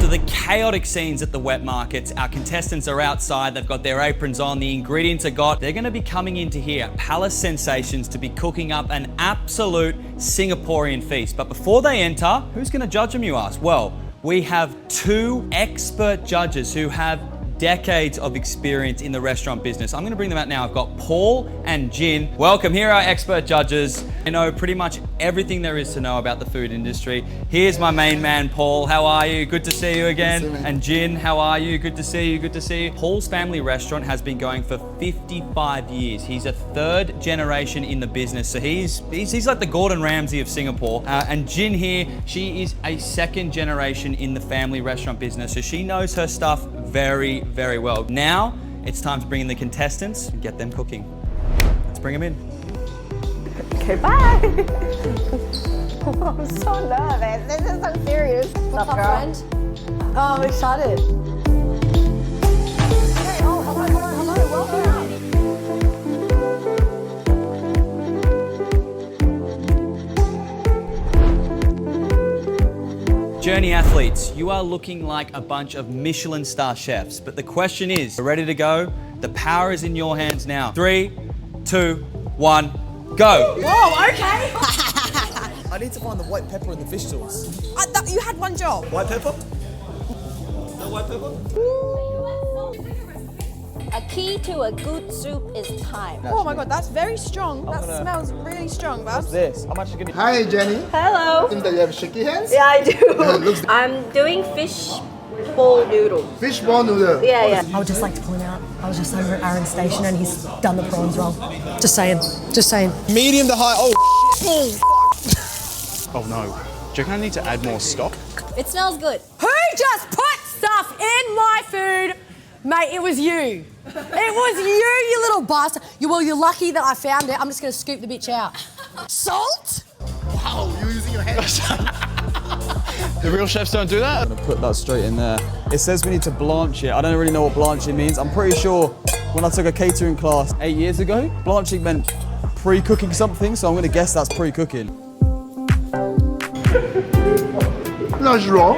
After the chaotic scenes at the wet markets, our contestants are outside, they've got their aprons on, the ingredients are got. They're gonna be coming into here, Palace Sensations, to be cooking up an absolute Singaporean feast. But before they enter, who's gonna judge them, you ask? Well, we have two expert judges who have decades of experience in the restaurant business. I'm gonna bring them out now. I've got Paul and Jin. Welcome, here are our expert judges. I know pretty much everything there is to know about the food industry. Here's my main man, Paul. How are you? Good to see you again. And Jin, how are you? Good to see you, good to see you. Paul's family restaurant has been going for 55 years. He's a third generation in the business. So he's like the Gordon Ramsay of Singapore. And Jin here, she is a second generation in the family restaurant business. So she knows her stuff very, very well. Now, it's time to bring in the contestants and get them cooking. Let's bring them in. Okay, bye. I'm so nervous. This is so serious. What's up, friend? Oh, I'm excited. Hey, oh, hello, welcome. Journey athletes, you are looking like a bunch of Michelin star chefs, but the question is, ready to go? The power is in your hands now. 3, 2, 1, go. Whoa, okay. I need to find the white pepper in the fish sauce. You had one job. White pepper? No white pepper? A key to a good soup is time. Oh my god, that's very strong. That smells really strong, Babs. This. I'm actually gonna. Hi, Jenny. Hello. Think that you have shaky hands? Yeah, I do. Looks I'm doing fish bowl noodle. fish ball noodle. Yeah. I would just like to point out, I was just over at Aaron's station and he's done the prawns wrong. Just saying, just saying. Medium to high. Oh, Oh no. Do you reckon I need to add more stock? It smells good. Who just put stuff in my food? Mate, it was you. It was you little bastard. You're lucky that I found it. I'm just gonna scoop the bitch out. Salt? Wow, you're using your hands. The real chefs don't do that? I'm gonna put that straight in there. It says we need to blanch it. I don't really know what blanching means. I'm pretty sure when I took a catering class 8 years ago, blanching meant pre-cooking something, so I'm gonna guess that's pre-cooking. No, it's wrong.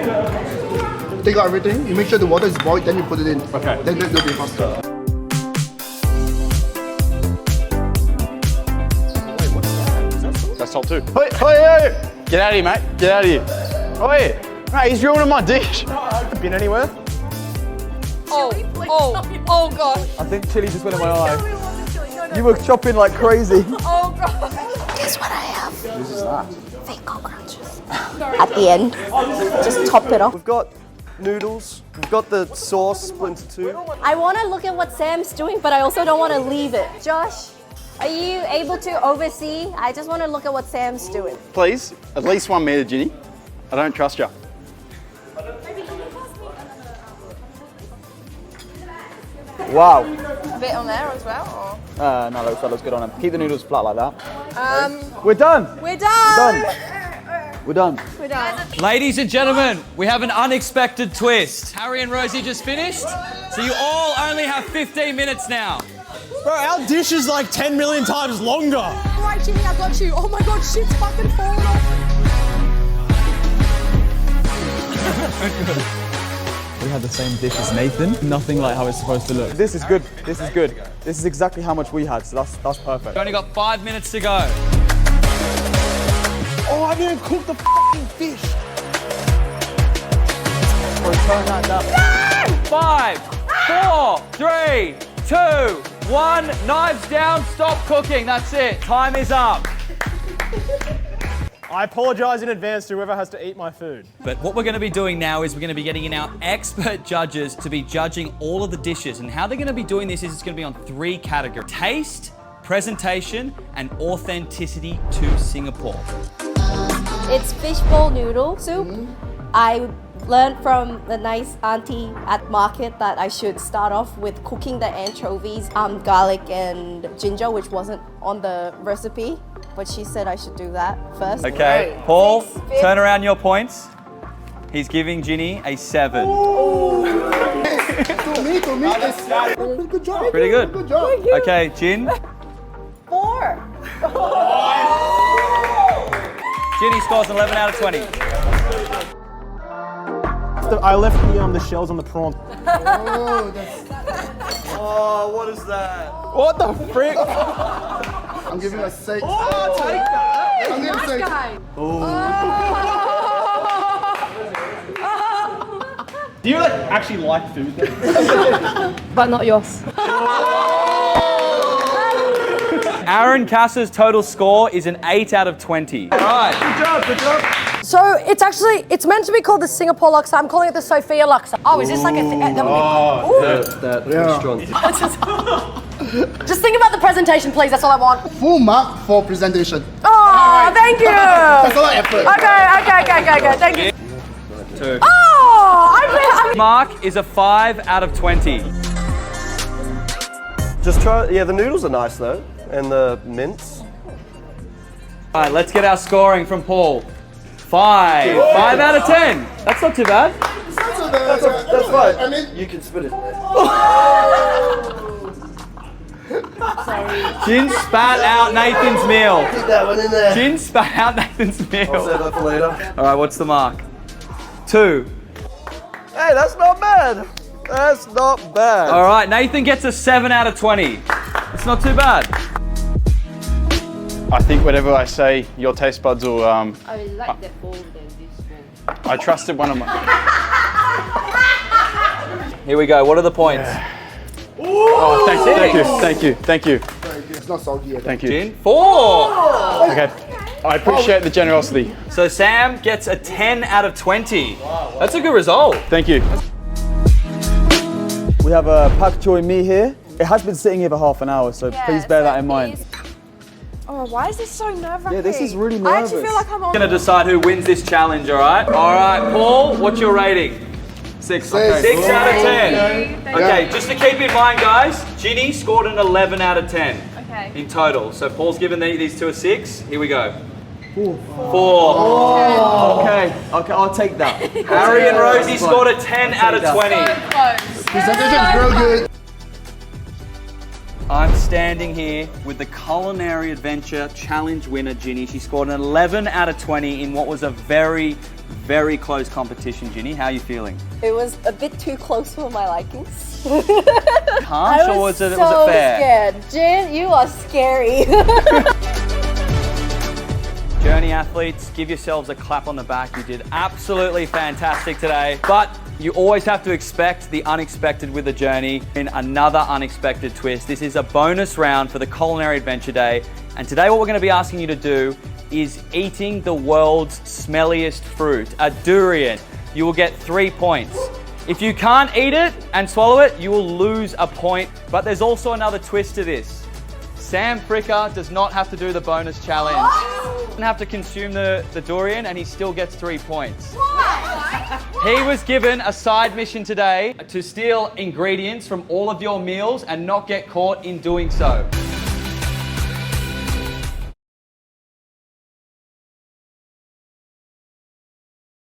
Take out everything. You make sure the water is boiled, then you put it in. Okay. Then it'll be faster. That's salt too. Hey! Get out of here, mate. Get out of here. Oi! Mate, he's ruining my dish. Been anywhere? Oh gosh. I think chili just went in my eye. You were chopping like crazy. Oh god. Guess what I have? What is that? Fake cockroaches. At the end, just top it off. We've got noodles. We've got the sauce split into two. I want to look at what Sam's doing, but I also don't want to leave it. Josh, are you able to oversee? I just want to look at what Sam's doing. Please, at least 1 meter, Ginny. I don't trust you. Wow. A bit on there as well, No, that looks good on them. Keep the noodles flat like that. or? We're done. We're done. We're done. We're done. Ladies and gentlemen, we have an unexpected twist. Harry and Rosie just finished, so you all only have 15 minutes now. Bro, our dish is like 10 million times longer. All right, Jimmy, I got you. Oh my god, shit's fucking falling off. We had the same dish as Nathan. Nothing like how it's supposed to look. This is good. This is good. This is exactly how much we had, so that's perfect. We've only got 5 minutes to go. Oh, I didn't cook the f***ing fish. Bro, turn that down. 5, 4, 3, 2, 1. Knives down, stop cooking. That's it. Time is up. I apologise in advance to whoever has to eat my food. But what we're going to be doing now is we're going to be getting in our expert judges to be judging all of the dishes. And how they're going to be doing this is it's going to be on 3 categories: taste, presentation, and authenticity to Singapore. It's fish bowl noodle soup. I learned from the nice auntie at market that I should start off with cooking the anchovies, garlic and ginger, which wasn't on the recipe, but she said I should do that first. Okay, Paul, turn around your points. He's giving Ginny a 7. To me. Good job. Pretty good. Good job. Okay, Jin. 4. Ginny scores an 11 out of 20. left the shells on the prawn. Oh, what is that? What the frick? I'm giving a 6. Oh, take that. I'm giving 6. Do you actually like food then? But not yours. Aaron Cass's total score is an 8 out of 20. All right. Good job. So it's meant to be called the Singapore laksa. I'm calling it the Sophia laksa. Oh, is this like a thing? That restaurant. Just think about the presentation, please. That's all I want. Full mark for presentation. Oh, thank you. That's a lot of effort. Okay. Thank you. 2. Oh, Mark is a 5 out of 20. Just try. Yeah, the noodles are nice though, and the mince. All right, let's get our scoring from Paul. 5. 5 out of 10. That's not too bad. That's right. I mean, You can spit it. Jin spat out Nathan's meal. Keep that one in there. Jin spat out Nathan's I'll meal. save that for later. All right, what's the mark? 2. Hey, that's not bad. That's not bad. All right, Nathan gets a 7 out of 20. It's not too bad. I think whatever I say, your taste buds will. I like that bowl than this bowl. I trusted one of my. Here we go. What are the points? Oh, thank you. it's not soggy yet. Thank you. Jin? 4. Okay. I appreciate the generosity. So Sam gets a 10 out of 20. That's a good result. Thank you. We have a pak choy mee here. It has been sitting here for half an hour, so please bear that in mind. Oh, why is this so nerve-wracking? Yeah, this is really I actually nervous. feel like I'm on. Gonna decide who wins this challenge, all right? All right, Paul, what's your rating? 6. Okay. 6 out of 10. Thank Okay, just to keep in mind, guys, Ginny scored an 11 out of 10 Okay. in total. So Paul's given these two a 6. Here we go. 4. Okay, I'll take that. Harry and Rosie scored a 10 out of 20. Presentation is real good. I'm standing here with the Culinary Adventure Challenge winner, Ginny. She scored an 11 out of 20 in what was a very, very close competition. Ginny, how are you feeling? It was a bit too close for my likings. Harsh or was it so fair? scared. Jin, you are scary. Journey athletes, give yourselves a clap on the back. You did absolutely fantastic today. But you always have to expect the unexpected with the journey in another unexpected twist. This is a bonus round for the Culinary Adventure Day. And today what we're going to be asking you to do is eating the world's smelliest fruit, a durian. You will get 3 points. If you can't eat it and swallow it, you will lose a point. But there's also another twist to this. Sam Fricker does not have to do the bonus challenge. He doesn't have to consume the durian and he still gets 3 points. He was given a side mission today to steal ingredients from all of your meals and not get caught in doing so.